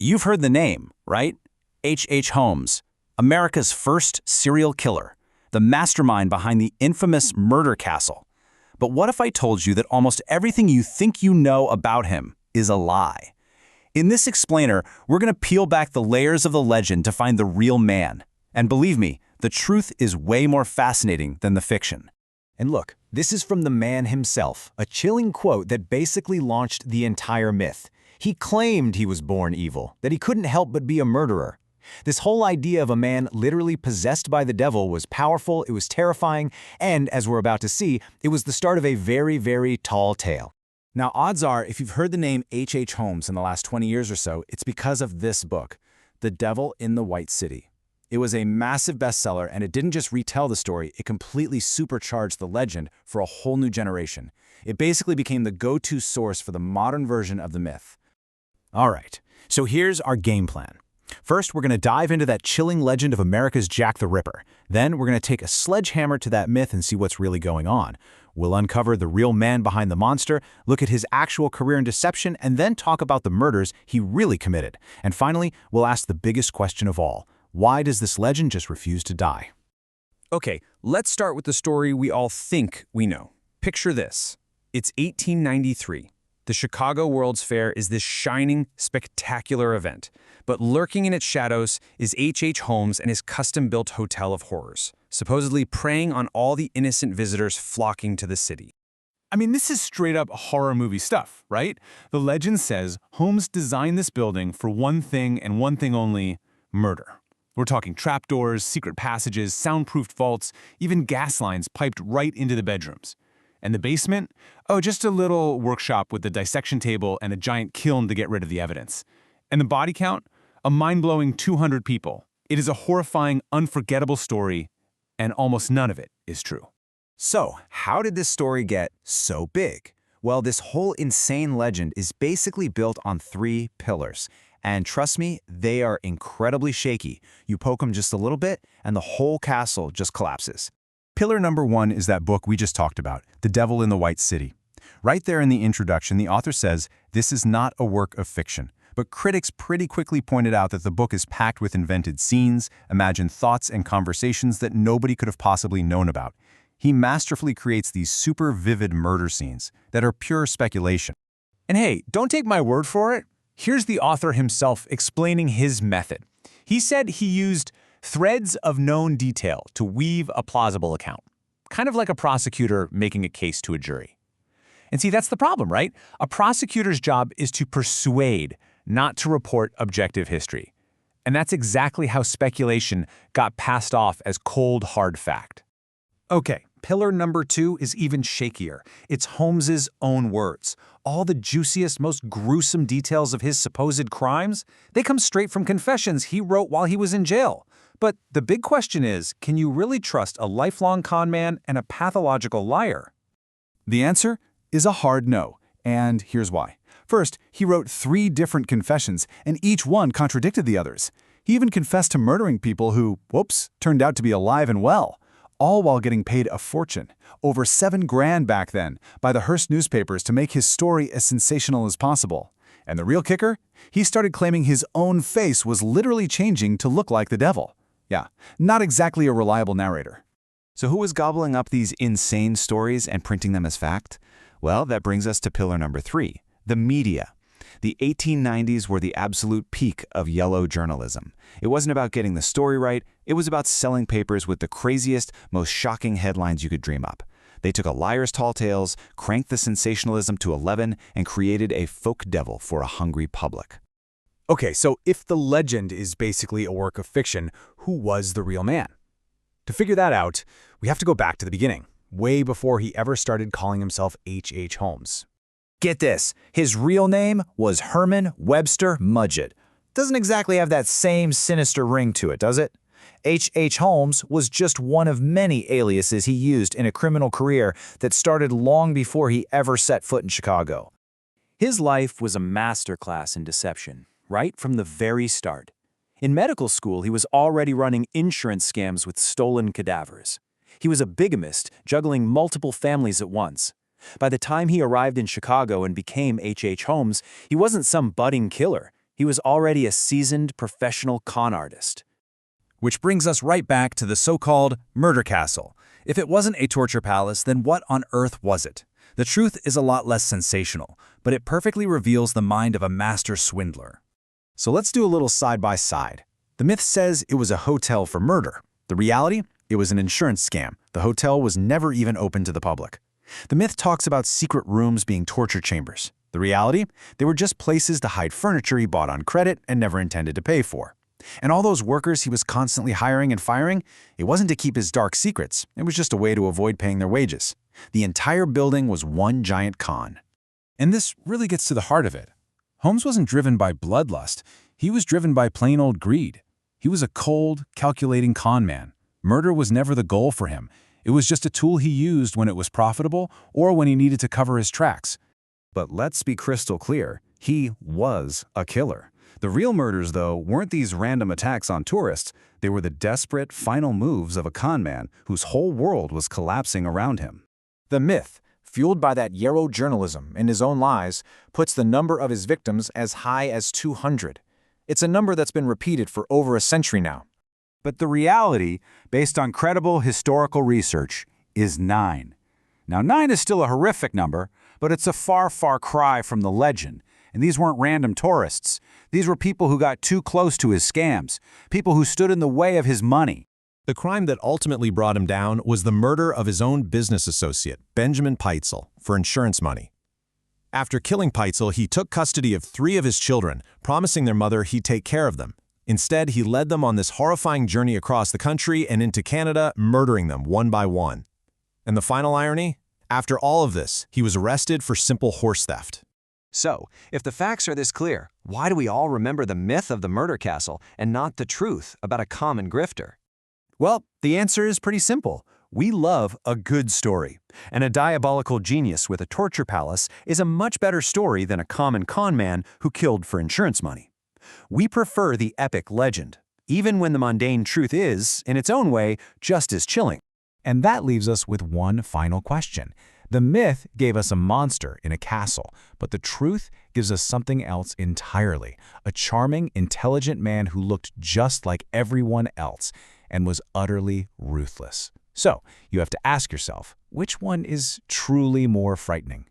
You've heard the name, right? H. Holmes, America's first serial killer, the mastermind behind the infamous murder castle. But what if I told you that almost everything you think you know about him is a lie? In this explainer, we're going to peel back the layers of the legend to find the real man. And believe me, the truth is way more fascinating than the fiction. And look, this is from the man himself, a chilling quote that basically launched the entire myth. He claimed he was born evil, that he couldn't help but be a murderer. This whole idea of a man literally possessed by the devil was powerful, it was terrifying, and as we're about to see, it was the start of a very, very tall tale. Now, odds are, if you've heard the name H. Holmes in the last 20 years or so, it's because of this book, The Devil in the White City. It was a massive bestseller, and it didn't just retell the story, it completely supercharged the legend for a whole new generation. It basically became the go-to source for the modern version of the myth. All right, so here's our game plan. First, we're going to dive into that chilling legend of America's Jack the Ripper. Then, we're going to take a sledgehammer to that myth and see what's really going on. We'll uncover the real man behind the monster, look at his actual career in deception, and then talk about the murders he really committed. And finally, we'll ask the biggest question of all. Why does this legend just refuse to die? Okay, let's start with the story we all think we know. Picture this. It's 1893. The Chicago World's Fair is this shining, spectacular event. But lurking in its shadows is H. Holmes and his custom-built hotel of horrors, supposedly preying on all the innocent visitors flocking to the city. I mean, this is straight-up horror movie stuff, right? The legend says Holmes designed this building for one thing and one thing only: murder. We're talking trapdoors, secret passages, soundproofed vaults, even gas lines piped right into the bedrooms. And the basement? Oh, just a little workshop with a dissection table and a giant kiln to get rid of the evidence. And the body count? A mind-blowing 200 people. It is a horrifying, unforgettable story, and almost none of it is true. So, how did this story get so big? Well, this whole insane legend is basically built on 3 pillars. And trust me, they are incredibly shaky. You poke them just a little bit, and the whole castle just collapses. Pillar number 1 is that book we just talked about, The Devil in the White City. Right there in the introduction, the author says, this is not a work of fiction. But critics pretty quickly pointed out that the book is packed with invented scenes, imagined thoughts, and conversations that nobody could have possibly known about. He masterfully creates these super vivid murder scenes that are pure speculation. And hey, don't take my word for it. Here's the author himself explaining his method. He said he used threads of known detail to weave a plausible account, kind of like a prosecutor making a case to a jury. And see, that's the problem, right? A prosecutor's job is to persuade, not to report objective history. And that's exactly how speculation got passed off as cold, hard fact. Okay, pillar number 2 is even shakier. It's Holmes's own words. All the juiciest, most gruesome details of his supposed crimes, they come straight from confessions he wrote while he was in jail. But the big question is, can you really trust a lifelong con man and a pathological liar? The answer is a hard no, and here's why. First, he wrote 3 different confessions, and each one contradicted the others. He even confessed to murdering people who, whoops, turned out to be alive and well, all while getting paid a fortune, over $7 grand back then, by the Hearst newspapers to make his story as sensational as possible. And the real kicker? He started claiming his own face was literally changing to look like the devil. Yeah, not exactly a reliable narrator. So who was gobbling up these insane stories and printing them as fact? Well, that brings us to pillar number 3, the media. The 1890s were the absolute peak of yellow journalism. It wasn't about getting the story right, it was about selling papers with the craziest, most shocking headlines you could dream up. They took a liar's tall tales, cranked the sensationalism to 11, and created a folk devil for a hungry public. Okay, so if the legend is basically a work of fiction, who was the real man? To figure that out, we have to go back to the beginning, way before he ever started calling himself H. Holmes. Get this, his real name was Herman Webster Mudgett. Doesn't exactly have that same sinister ring to it, does it? H. Holmes was just one of many aliases he used in a criminal career that started long before he ever set foot in Chicago. His life was a masterclass in deception, right from the very start. In medical school, he was already running insurance scams with stolen cadavers. He was a bigamist, juggling multiple families at once. By the time he arrived in Chicago and became H. Holmes, he wasn't some budding killer. He was already a seasoned professional con artist. Which brings us right back to the so-called murder castle. If it wasn't a torture palace, then what on earth was it? The truth is a lot less sensational, but it perfectly reveals the mind of a master swindler. So let's do a little side-by-side. The myth says it was a hotel for murder. The reality? It was an insurance scam. The hotel was never even open to the public. The myth talks about secret rooms being torture chambers. The reality? They were just places to hide furniture he bought on credit and never intended to pay for. And all those workers he was constantly hiring and firing, it wasn't to keep his dark secrets. It was just a way to avoid paying their wages. The entire building was one giant con. And this really gets to the heart of it. Holmes wasn't driven by bloodlust. He was driven by plain old greed. He was a cold, calculating con man. Murder was never the goal for him. It was just a tool he used when it was profitable or when he needed to cover his tracks. But let's be crystal clear. He was a killer. The real murders, though, weren't these random attacks on tourists. They were the desperate, final moves of a con man whose whole world was collapsing around him. The myth, fueled by that Yarrow journalism and his own lies, puts the number of his victims as high as 200. It's a number that's been repeated for over a century now. But the reality, based on credible historical research, is 9. Now, 9 is still a horrific number, but it's a far, far cry from the legend. And these weren't random tourists. These were people who got too close to his scams, people who stood in the way of his money. The crime that ultimately brought him down was the murder of his own business associate, Benjamin Peitzel, for insurance money. After killing Peitzel, he took custody of 3 of his children, promising their mother he'd take care of them. Instead, he led them on this horrifying journey across the country and into Canada, murdering them one by one. And the final irony? After all of this, he was arrested for simple horse theft. So, if the facts are this clear, why do we all remember the myth of the murder castle and not the truth about a common grifter? Well, the answer is pretty simple. We love a good story. And a diabolical genius with a torture palace is a much better story than a common con man who killed for insurance money. We prefer the epic legend, even when the mundane truth is, in its own way, just as chilling. And that leaves us with one final question. The myth gave us a monster in a castle, but the truth gives us something else entirely. A charming, intelligent man who looked just like everyone else and was utterly ruthless. So, you have to ask yourself, which one is truly more frightening?